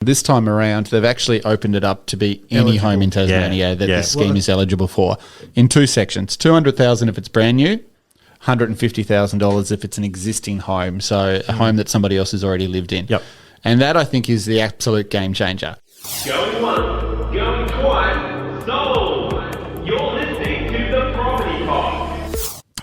This time around, they've actually opened it up to be any home in Tasmania that this scheme is eligible for in two sections. $200,000 if it's brand new, $150,000 if it's an existing home, so a home that somebody else has already lived in. Yep. And that, I think, is the absolute game changer. Going once, going twice, sold. You're listening to the Property Pod.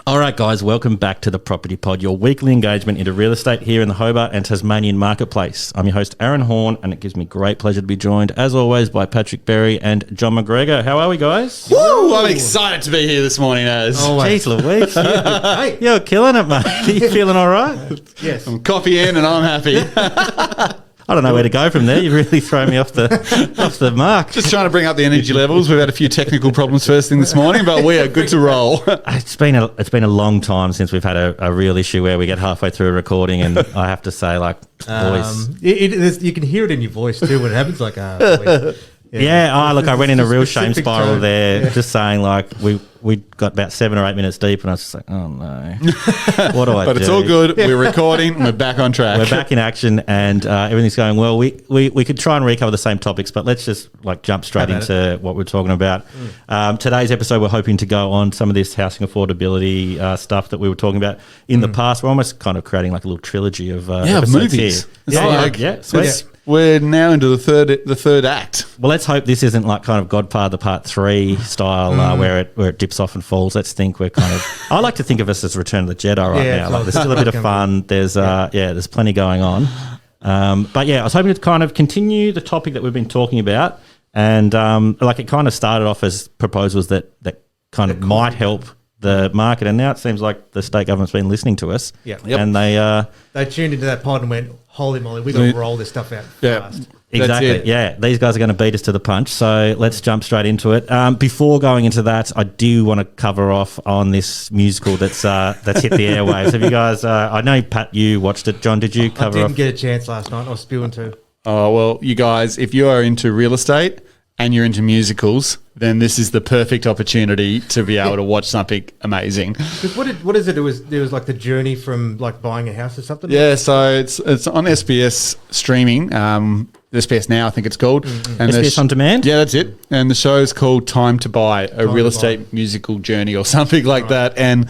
All right, guys, welcome back to the Property Pod, your weekly engagement into real estate here in the Hobart and Tasmanian marketplace. I'm your host, Aaron Horn, and it gives me great pleasure to be joined, as always, by Patrick Berry and John McGregor. How are we, guys? Woo! I'm excited to be here this morning, Az. Jeez Louise, you're killing it, mate. Are you feeling all right? Yes. I'm coffee in and I'm happy. I don't know where to go from there. You've really thrown me off the mark. Just trying to bring up the energy levels. We've had a few technical problems first thing this morning, but we are good to roll. It's been a long time since we've had a real issue where we get halfway through a recording, and I have to say, like, boys. You can hear it in your voice too when it happens. Like, boys. Yeah. Look, I went in a real shame specific spiral tone. there, just saying, like, we got about 7 or 8 minutes deep, and I was just like, oh no, what do I do? But it's all good. We're recording. And we're back on track. We're back in action, and everything's going well. We could try and recover the same topics, but let's just jump straight into what we're talking about. Today's episode, we're hoping to go on some of this housing affordability stuff that we were talking about in the past. We're almost kind of creating like a little trilogy of episodes movies. Here. Sweet. We're now into the third act. Well, let's hope this isn't like kind of Godfather Part 3 style where it dips off and falls. Let's think we're kind of. I like to think of us as Return of the Jedi now. Like, there's still a bit of fun. There's there's plenty going on. But yeah, I was hoping to kind of continue the topic that we've been talking about, and it kind of started off as proposals that kind of might help the market, and now it seems like the state government's been listening to us. Yep. And they tuned into that pod and went, holy moly, we got to roll this stuff out fast. Exactly. Yeah, these guys are going to beat us to the punch. So let's jump straight into it. Before going into that, I do want to cover off on this musical that's hit the airwaves. Have you guys? I know, Pat, you watched it. John, did you cover off? I didn't get a chance last night. I was spewing too. Oh, well, you guys, if you are into real estate and you're into musicals, then this is the perfect opportunity to be able to watch something amazing. Because what is it? It was like the journey from like buying a house or something. Yeah, so it's on SBS streaming. SBS Now, I think it's called. And SBS On Demand? Yeah, that's it. And the show's called Time to Buy, a real estate musical journey or something like that. And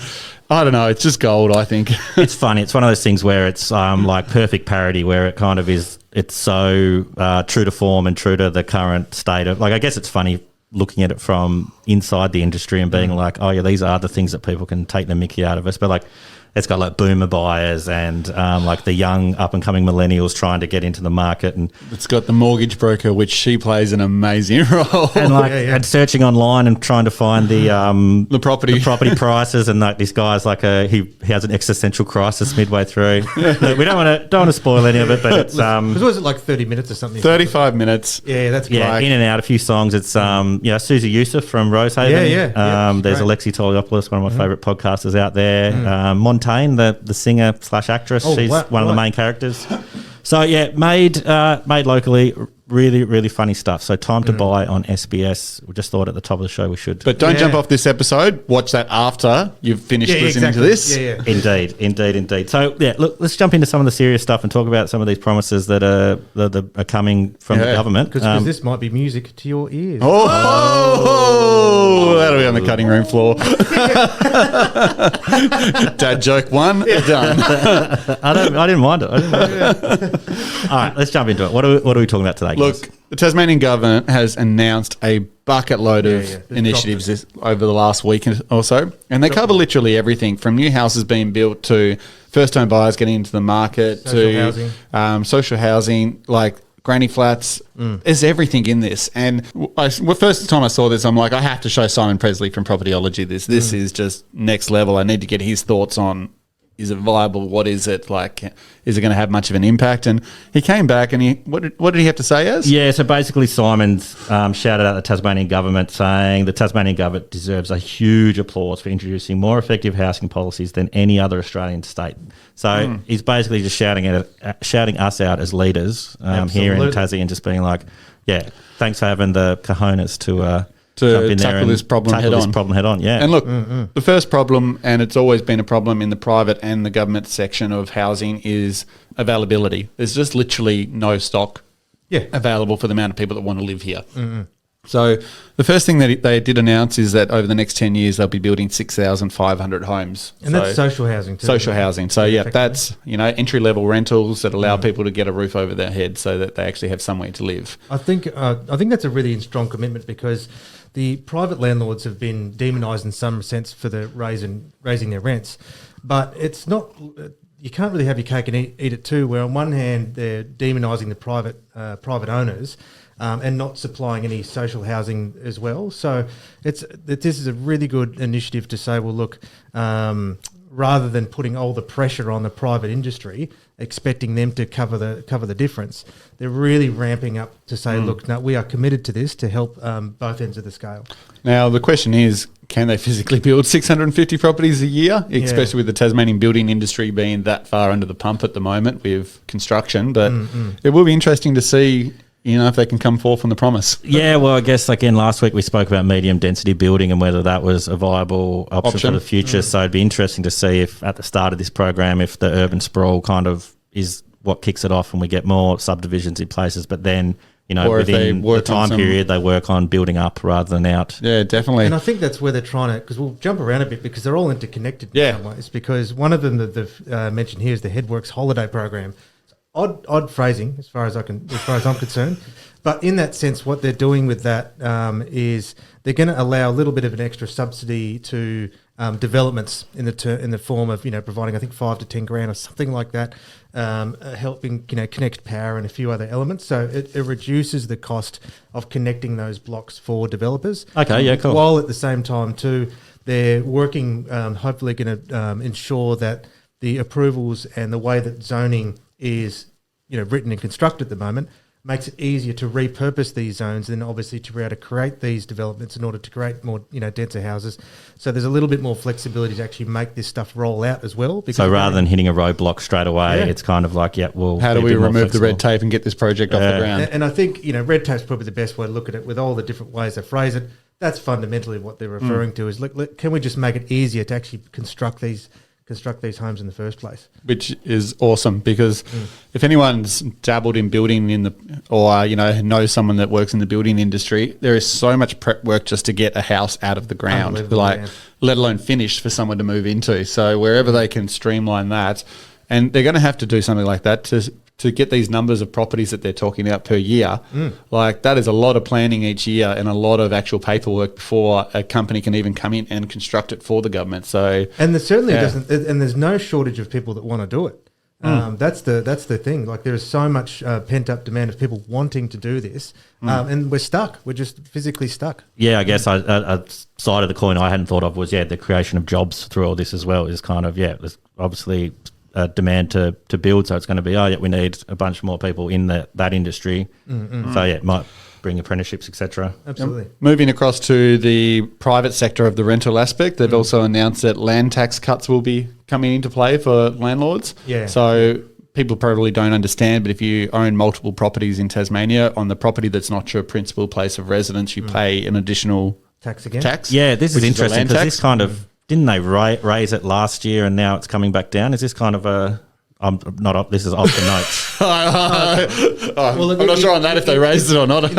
I don't know, it's just gold, I think. It's funny. It's one of those things where it's like perfect parody, where it kind of is. It's so true to form and true to the current state of. Like, I guess it's funny looking at it from inside the industry and being like, oh yeah, these are the things that people can take the mickey out of us. But like, it's got like boomer buyers and like the young up and coming millennials trying to get into the market, and it's got the mortgage broker, which she plays an amazing role. And like and searching online and trying to find the property prices, and like this guy's like he has an existential crisis midway through. Look, we don't want to spoil any of it, but it's was it like 30 minutes or something? 35 minutes. Yeah, that's great. Yeah, in and out a few songs. It's Susie Youssef from Rosehaven. There's Alexi Toliopoulos, one of my favourite podcasters out there. Montaigne, the singer / actress. She's one of the main characters. So yeah, made locally, really, really funny stuff. So Time to Buy on SBS. We just thought at the top of the show we should. But don't jump off this episode. Watch that after you've finished listening to this. Yeah. Indeed. So yeah, look, let's jump into some of the serious stuff and talk about some of these promises that are coming from the government. Because this might be music to your ears. Oh, that'll be on the cutting room floor. Dad joke 1, done. I didn't mind it. All right, let's jump into it. What are we talking about today, guys? Look, the Tasmanian government has announced a bucket load of initiatives over the last week or so, and they cover literally everything from new houses being built to first-home buyers getting into the market social housing, like granny flats. There's everything in this. And first time I saw this, I'm like, I have to show Simon Presley from Propertyology this. This is just next level. I need to get his thoughts on, is it viable? What is it? Like, is it going to have much of an impact? And he came back and what did he have to say as? Yeah, so basically Simon's shouted out the Tasmanian government, saying the Tasmanian government deserves a huge applause for introducing more effective housing policies than any other Australian state. So he's basically just shouting us out as leaders here in Tassie, and just being like, yeah, thanks for having the cojones to tackle this problem head on. Yeah. And look, the first problem, and it's always been a problem in the private and the government section of housing, is availability. There's just literally no stock available for the amount of people that want to live here. So the first thing that they did announce is that over the next 10 years, they'll be building 6,500 homes. And that's social housing too. Social housing. So, that's, entry-level rentals that allow people to get a roof over their head so that they actually have somewhere to live. I think that's a really strong commitment, because the private landlords have been demonised in some sense for the raising their rents. But it's not... You can't really have your cake and eat it too, where on one hand, they're demonising the private owners, and not supplying any social housing as well. So this is a really good initiative to say, well, look, rather than putting all the pressure on the private industry, expecting them to cover the difference, they're really ramping up to say, look, no, we are committed to this to help both ends of the scale. Now, the question is, can they physically build 650 properties a year, especially with the Tasmanian building industry being that far under the pump at the moment with construction? But it will be interesting to see, if they can come forth on the promise. Yeah, well, I guess, again, last week we spoke about medium density building and whether that was a viable option for the future. So it'd be interesting to see if at the start of this program, if the urban sprawl kind of is what kicks it off and we get more subdivisions in places, but then, or within the time period, they work on building up rather than out. Yeah, definitely. And I think that's where they're trying to, because we'll jump around a bit because they're all interconnected in some ways, because one of them that they've mentioned here is the Headworks holiday program. Odd phrasing as far as I'm concerned, but in that sense, what they're doing with that is they're going to allow a little bit of an extra subsidy to developments in the form of providing, I think, 5 to 10 grand or something like that, helping connect power and a few other elements. So it reduces the cost of connecting those blocks for developers. Okay, yeah, cool. While at the same time too, they're working, hopefully going to ensure that the approvals and the way that zoning is written and constructed at the moment makes it easier to repurpose these zones and obviously to be able to create these developments in order to create more denser houses. So there's a little bit more flexibility to actually make this stuff roll out as well. So rather than hitting a roadblock straight away, it's kind of like, how do we remove the red tape and get this project off the ground? And I think red tape's probably the best way to look at it, with all the different ways they phrase it. That's fundamentally what they're referring to, is look, can we just make it easier to actually construct these homes in the first place? Which is awesome, because if anyone's dabbled in building or knows someone that works in the building industry, there is so much prep work just to get a house out of the ground, let alone finished for someone to move into. So wherever they can streamline that, and they're going to have to do something like that to get these numbers of properties that they're talking about per year. Like, that is a lot of planning each year and a lot of actual paperwork before a company can even come in and construct it for the government. So, and there certainly doesn't, and there's no shortage of people that want to do it. That's the thing. Like, there is so much pent up demand of people wanting to do this, and we're stuck. We're just physically stuck. Yeah, I guess a side of the coin I hadn't thought of was the creation of jobs through all this as well. Is kind of there's obviously demand to build, so it's going to be we need a bunch more people in that industry. So it might bring apprenticeships, etc. Absolutely. Moving across to the private sector of the rental aspect, they've also announced that land tax cuts will be coming into play for landlords. So people probably don't understand, but if you own multiple properties in Tasmania, on the property that's not your principal place of residence, you pay an additional tax again. Yeah, this is interesting because this kind of didn't they raise it last year and now it's coming back down? Is this kind of a... this is off the notes. I'm not sure on that if they raised it or not.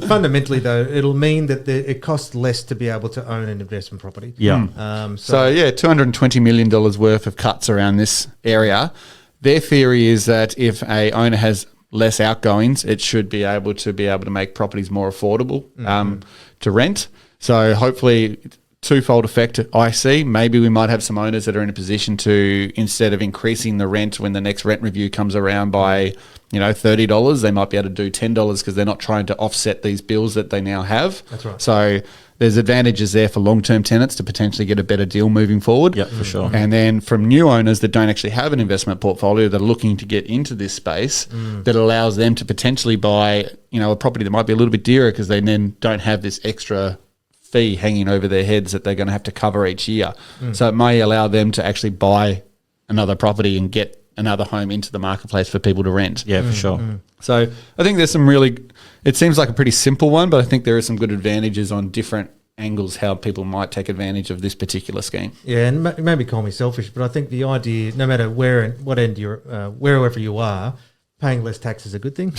Fundamentally, though, it'll mean that it costs less to be able to own an investment property. Yeah. $220 million worth of cuts around this area. Their theory is that if a owner has less outgoings, it should be able to make properties more affordable to rent. So hopefully, twofold effect I see. Maybe we might have some owners that are in a position to, instead of increasing the rent when the next rent review comes around by $30, they might be able to do $10 because they're not trying to offset these bills that they now have. That's right. So there's advantages there for long-term tenants to potentially get a better deal moving forward. Yeah, for sure. And then from new owners that don't actually have an investment portfolio that are looking to get into this space, that allows them to potentially buy a property that might be a little bit dearer because they then don't have this extra fee hanging over their heads that they're going to have to cover each year. So it may allow them to actually buy another property and get another home into the marketplace for people to rent. Yeah, for sure. So I think there's it seems like a pretty simple one, but I think there are some good advantages on different angles how people might take advantage of this particular scheme. Yeah, and maybe call me selfish, but I think the idea, no matter wherever you are, paying less tax is a good thing.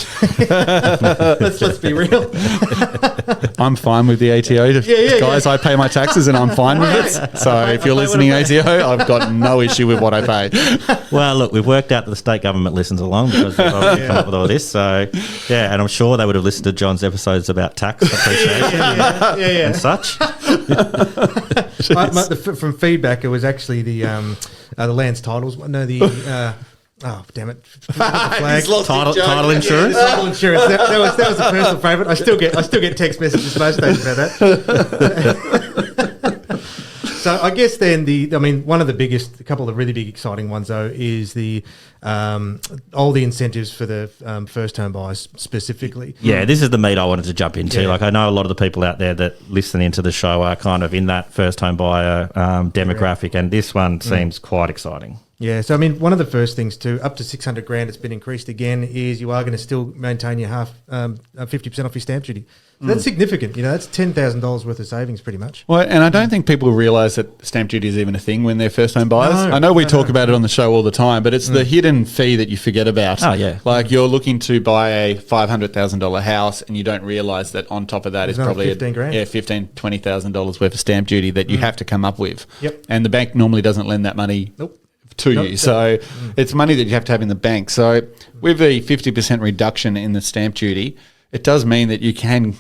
let's be real. I'm fine with the ATO. Guys, I pay my taxes and I'm fine with it. So if you're listening, ATO, I've got no issue with what I pay. Well, look, we've worked out that the state government listens along because we've obviously come up with all this. So, yeah, and I'm sure they would have listened to John's episodes about tax appreciation and such. From feedback, it was actually the land's titles. No, oh, damn it! Title insurance. Title insurance. That was a personal favourite. I still get text messages most days about that. So I guess then one of the biggest, a couple of really big exciting ones though is all the incentives for the first home buyers specifically. Yeah, this is the meat I wanted to jump into. Yeah. Like I know a lot of the people out there that listen into the show are kind of in that first home buyer demographic, and this one seems quite exciting. Yeah, so one of the first things too, up to $600,000, it's been increased again, is you are going to still maintain your 50% off your stamp duty. So that's significant. That's $10,000 worth of savings pretty much. Well, and I don't think people realise that stamp duty is even a thing when they're first home buyers. No, I know we talk about it on the show all the time, but it's the hidden fee that you forget about. Oh, yeah. Like you're looking to buy a $500,000 house and you don't realise that on top of that is probably $15,000, $20,000 worth of stamp duty that you have to come up with. Yep. And the bank normally doesn't lend that money. Nope. To you. So it's money that you have to have in the bank. So with the 50% reduction in the stamp duty, it does mean that you can,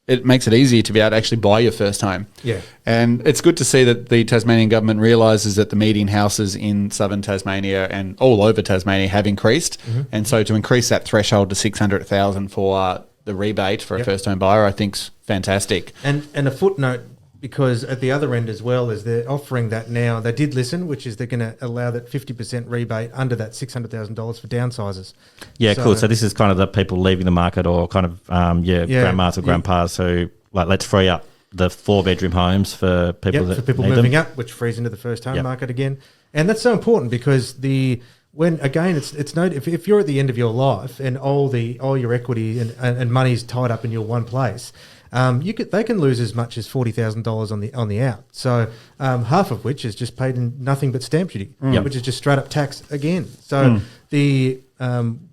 it makes it easier to be able to actually buy your first home. Yeah. And it's good to see that the Tasmanian government realises that the median houses in southern Tasmania and all over Tasmania have increased. And so to increase that threshold to $600,000 for the rebate for a first home buyer, I think's fantastic. And a footnote, because at the other end as well is they're offering that now. They did listen, which is they're going to allow that 50% rebate under that $600,000 for downsizers. Yeah, cool. So this is kind of the people leaving the market or kind of, grandmas or grandpas who, like, let's free up the 4-bedroom homes for people that for people need moving them. up, which frees into the first home market again. And that's so important because if you're at the end of your life and all your equity and money's tied up in your one place, they can lose as much as $40,000 on the out. So half of which is just paid in nothing but stamp duty, which is just straight up tax again. So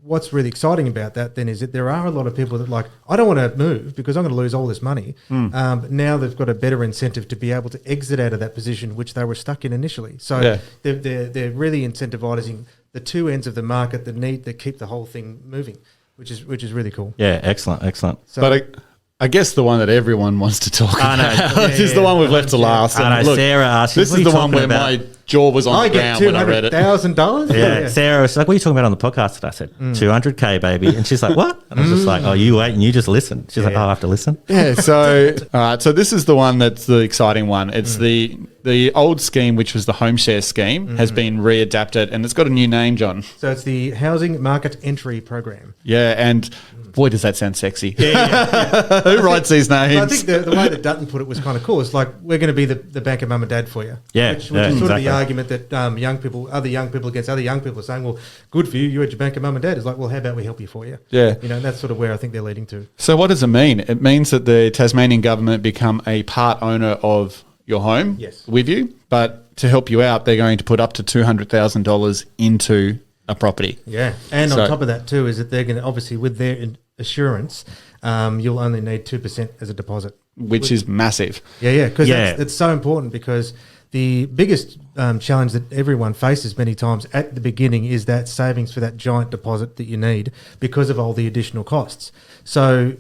what's really exciting about that then is that there are a lot of people that I don't want to move because I'm going to lose all this money. But now they've got a better incentive to be able to exit out of that position which they were stuck in initially. So they're really incentivizing the two ends of the market that keep the whole thing moving, which is really cool. Yeah, excellent. So, but I guess the one that everyone wants to talk about is the one we've left to last. I know, look, Sarah asked, this is the one where my jaw was on the ground when I read it. $200,000? Yeah, Sarah was like, what are you talking about on the podcast? And I said, $200K, baby. And she's like, what? And I was just like, oh, you wait and you just listen. She's like, oh, I have to listen. Yeah, so, all right, so this is the one that's the exciting one. It's the old scheme, which was the home share scheme, has been readapted and it's got a new name, John. So it's the Housing Market Entry Program. Yeah, and boy, does that sound sexy. Who writes these names? I think the way that Dutton put it was kind of cool. It's like, we're going to be the bank of mum and dad for you. Yeah, which is sort of the argument that other young people against other young people are saying, well, good for you, you're at your bank of mum and dad. It's like, well, how about we help you for you? Yeah. And that's sort of where I think they're leading to. So what does it mean? It means that the Tasmanian government become a part owner of your home with you, but to help you out, they're going to put up to $200,000 into a property. Yeah. And on top of that too is that they're going to, obviously with their assurance, you'll only need 2% as a deposit. Which is massive. Yeah, because it's so important because the biggest challenge that everyone faces many times at the beginning is that savings for that giant deposit that you need because of all the additional costs. So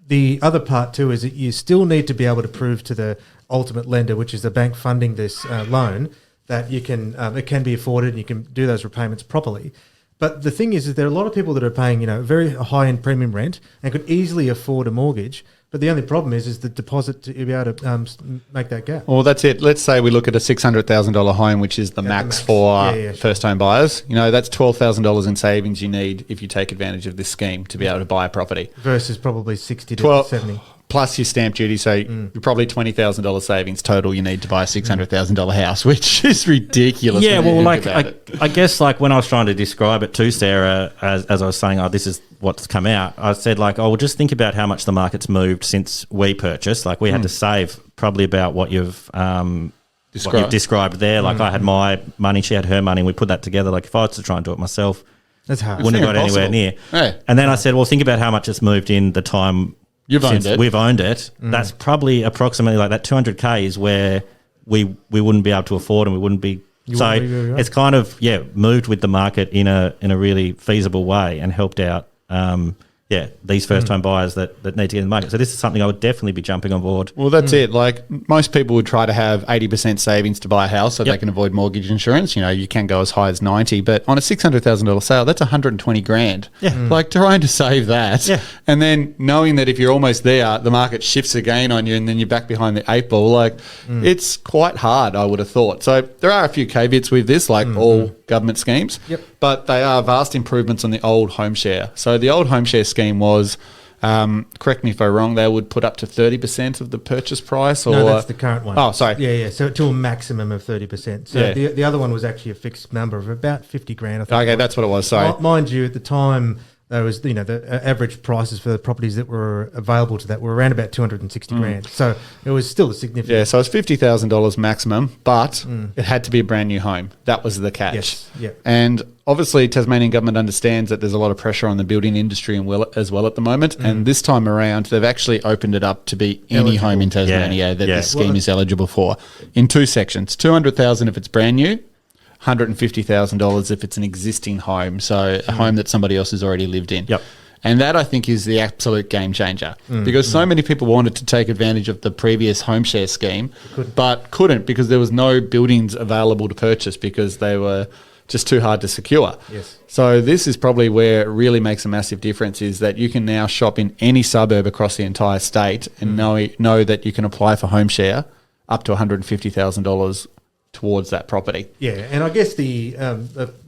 the other part too is that you still need to be able to prove to the ultimate lender, which is the bank funding this loan, that you can it can be afforded and you can do those repayments properly. But the thing is there are a lot of people that are paying very high-end premium rent and could easily afford a mortgage. But the only problem is the deposit to be able to make that gap. Well, that's it. Let's say we look at a $600,000 home, which is the max for first home buyers. That's $12,000 in savings you need if you take advantage of this scheme to be able to buy a property. Versus probably 60 to 70. Plus your stamp duty, so you're probably $20,000 savings total you need to buy a $600,000 house, which is ridiculous. Yeah, well, I guess when I was trying to describe it to Sarah, as I was saying, this is what's come out, I said well, just think about how much the market's moved since we purchased. We had to save probably about what you've described there. I had my money, she had her money, and we put that together. If I was to try and do it myself, That's hard. Wouldn't have got impossible. anywhere near. Yeah. And then I said, well, think about how much it's moved in the time You've owned since it. we've owned it. That's probably approximately like that 200K is where we wouldn't be able to afford and we wouldn't be. So it's kind of, moved with the market in a really feasible way and helped out, these first-time buyers that need to get in the market. So this is something I would definitely be jumping on board. Well, that's it. Like most people would try to have 80% savings to buy a house so they can avoid mortgage insurance. You know, you can go as high as 90, but on a $600,000 sale, that's 120 grand. Yeah. Like trying to save that. Yeah. And then knowing that if you're almost there, the market shifts again on you and then you're back behind the 8 ball. Like it's quite hard, I would have thought. So there are a few caveats with this, like all government schemes. Yep. But they are vast improvements on the old home share. So the old home share scheme was, correct me if I'm wrong, they would put up to 30% of the purchase price? Or No, that's the current one. Oh, sorry. Yeah. So to a maximum of 30%. So Yeah. the other one was actually a fixed number of about 50 grand, I think. Okay, that's what it was. Sorry. Mind you, at the time, there was, the average prices for the properties that were available to that were around about 260 grand. So it was still a significant. Yeah, so it's $50,000 maximum, but it had to be a brand new home. That was the catch. Yes, yeah. And obviously, Tasmanian government understands that there's a lot of pressure on the building industry as well at the moment. And this time around, they've actually opened it up to be any home in Tasmania that this scheme is eligible for in 2 sections: $200,000 if it's brand new, $150,000 if it's an existing home, so a home that somebody else has already lived in. Yep. And that, I think, is the absolute game changer because so many people wanted to take advantage of the previous home share scheme, but couldn't because there was no buildings available to purchase because they were just too hard to secure. Yes. So this is probably where it really makes a massive difference is that you can now shop in any suburb across the entire state and know that you can apply for home share up to $150,000 towards that property. Yeah, and I guess the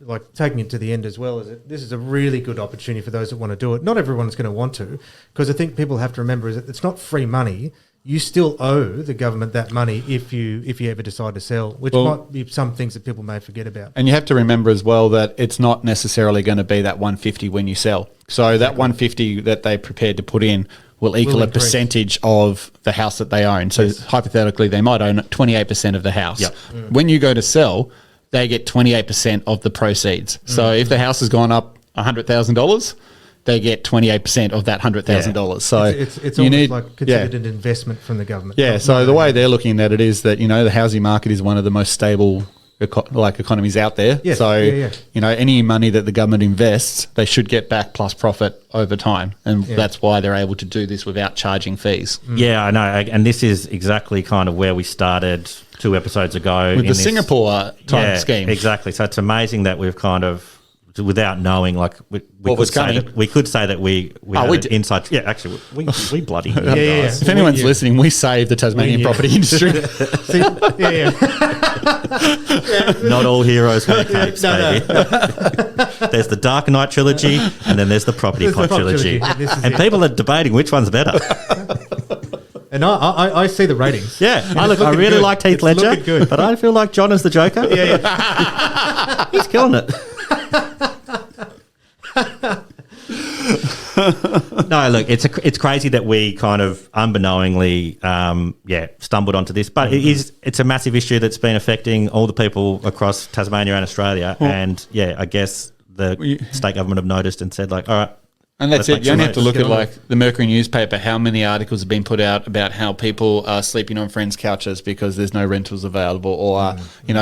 like taking it to the end as well is that this is a really good opportunity for those that want to do it. Not everyone's going to want to, because I think people have to remember is that it's not free money. You still owe the government that money if you ever decide to sell, which might be some things that people may forget about. And you have to remember as well that it's not necessarily going to be that 150 when you sell. So that 150 that they prepared to put in will equal a percentage of the house that they own. So hypothetically, they might own 28% of the house. Yep. When you go to sell, they get 28% of the proceeds. So if the house has gone up $100,000, they get 28% of that $100,000. So it's almost like considered an investment from the government. Yeah. So the way they're looking at it is that, the housing market is one of the most stable economies out there. Yes. So, Yeah. any money that the government invests, they should get back plus profit over time. And that's why they're able to do this without charging fees. Yeah, I know. And this is exactly kind of where we started 2 episodes ago. With the Singapore type scheme. Exactly. So it's amazing that we've kind of, without knowing, like we What was could say coming. that we could say that we had we an did. inside. Yeah, actually, we bloody knew, Yeah. guys. If anyone's listening, we save the Tasmanian property industry. See, yeah. Not all heroes wear capes, baby. There's the Dark Knight trilogy, and then there's the Property There's the Pod Property trilogy. trilogy, and this is And it. people are debating which one's better. And I see the ratings. Yeah, And I it's really looking liked good. Heath It's Ledger, looking good. but I feel like John is the Joker. Yeah. He's killing it. No, look, it's crazy that we kind of unbeknowingly, stumbled onto this, but it's a massive issue that's been affecting all the people across Tasmania and Australia, and I guess the state government have noticed and said like, all right. And that's let's it. You only have to look Let's at get on like the Mercury newspaper, how many articles have been put out about how people are sleeping on friends' couches because there's no rentals available, or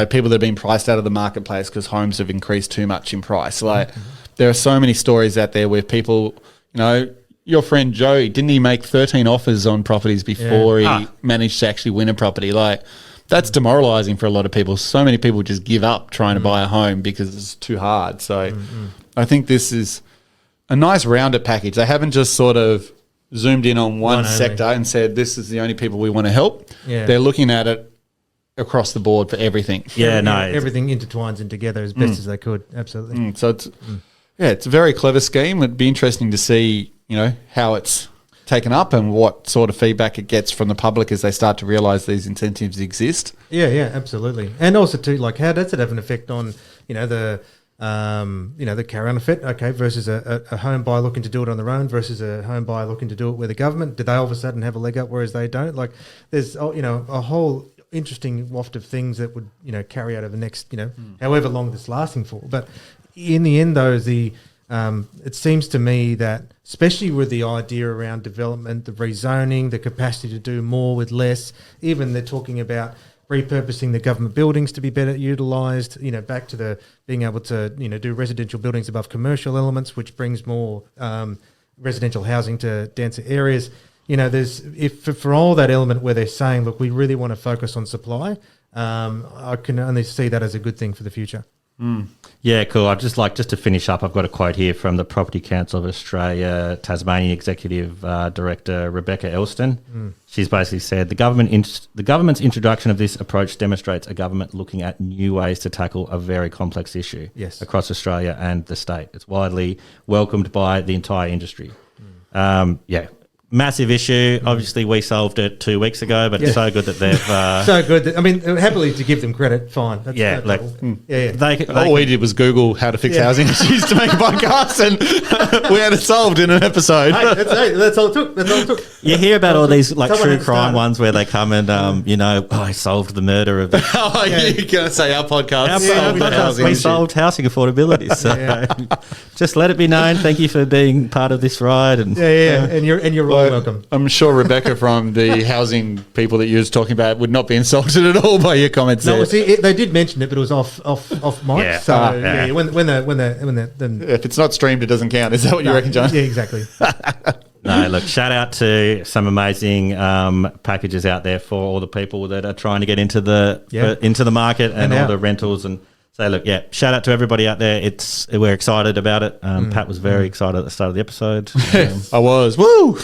people that have been priced out of the marketplace because homes have increased too much in price. Like there are so many stories out there where people, your friend Joey, didn't he make 13 offers on properties before he managed to actually win a property? Like that's demoralizing for a lot of people. So many people just give up trying to buy a home because it's too hard. So I think this is a nice rounded package. They haven't just sort of zoomed in on one sector and said, this is the only people we want to help. Yeah. They're looking at it across the board for everything. Yeah, no, everything intertwines in together as best as they could. Absolutely. So it's a very clever scheme. It'd be interesting to see, how it's taken up and what sort of feedback it gets from the public as they start to realise these incentives exist. Yeah, absolutely. And also too, like how does it have an effect on, the carry-on effect, versus a home buyer looking to do it on their own versus a home buyer looking to do it with the government? Do they all of a sudden have a leg up whereas they don't? Like there's, a whole interesting waft of things that would, carry out over the next, however long this lasting for. But in the end, though, it seems to me that, especially with the idea around development, the rezoning, the capacity to do more with less, even they're talking about repurposing the government buildings to be better utilised, back to the being able to, do residential buildings above commercial elements, which brings more residential housing to denser areas. For all that element where they're saying, look, we really want to focus on supply, I can only see that as a good thing for the future. Yeah, cool. I'd just to finish up, I've got a quote here from the Property Council of Australia, Tasmanian Executive Director Rebecca Elston. She's basically said the government's introduction of this approach demonstrates a government looking at new ways to tackle a very complex issue across Australia and the state. It's widely welcomed by the entire industry. Massive issue. Obviously, we solved it 2 weeks ago, but it's so good that they've... so good. Happily to give them credit, fine. All we did was Google how to fix housing issues to make a podcast, and we had it solved in an episode. That's all it took. You hear about all these true crime ones where they come and, I solved the murder of... You're going to say our podcast we solved housing affordability. So just let it be known. Thank you for being part of this ride. And and you're right. Welcome. I'm sure Rebecca from the housing people that you was talking about would not be insulted at all by your comments. No, there. See, they did mention it, but it was off mic. Yeah. So when if it's not streamed, it doesn't count. Is that what you reckon, John? Yeah, exactly. No, look, shout out to some amazing packages out there for all the people that are trying to get into the market and all the rentals and. So look, shout out to everybody out there. We're excited about it. Pat was very excited at the start of the episode. I was. Woo!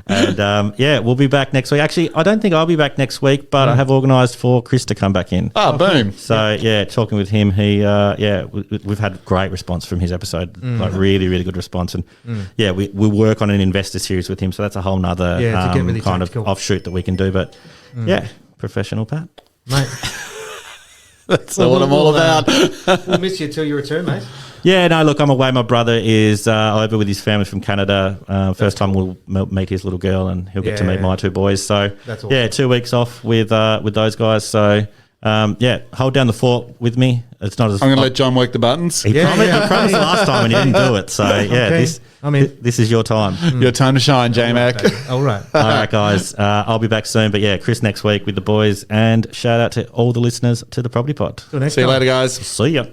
And we'll be back next week. Actually, I don't think I'll be back next week, but I have organised for Chris to come back in. Oh, boom! So talking with him, he we've had great response from his episode, like really, really good response. And we work on an investor series with him, so that's a whole nother really kind of offshoot that we can do. But professional Pat, mate. That's what I'm all about. We'll miss you till you return, mate. Yeah, no, look, I'm away. My brother is over with his family from Canada. First time we'll meet his little girl, and he'll get to meet my two boys. So, that's awesome. 2 weeks off with those guys. So, hold down the fort with me. It's not as I'm going to let John work the buttons. He promised last time and he didn't do it. So, this is your time. Your time to shine, J-Mac. All right, guys. I'll be back soon. But, Chris next week with the boys. And shout out to all the listeners to the Property Pod. See you later, guys. See ya.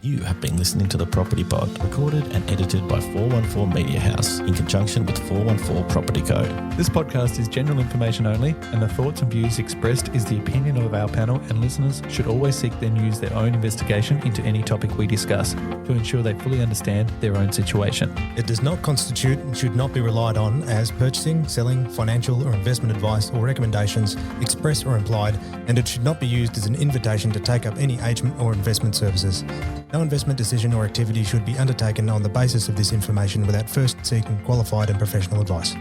You have been listening to The Property Pod, recorded and edited by 414 Media House in conjunction with 414 Property Co. This podcast is general information only, and the thoughts and views expressed is the opinion of our panel, and listeners should always seek then use their own investigation into any topic we discuss to ensure they fully understand their own situation. It does not constitute and should not be relied on as purchasing, selling, financial or investment advice or recommendations, express or implied, and it should not be used as an invitation to take up any agent or investment services. No investment decision or activity should be undertaken on the basis of this information without first seeking qualified and professional advice.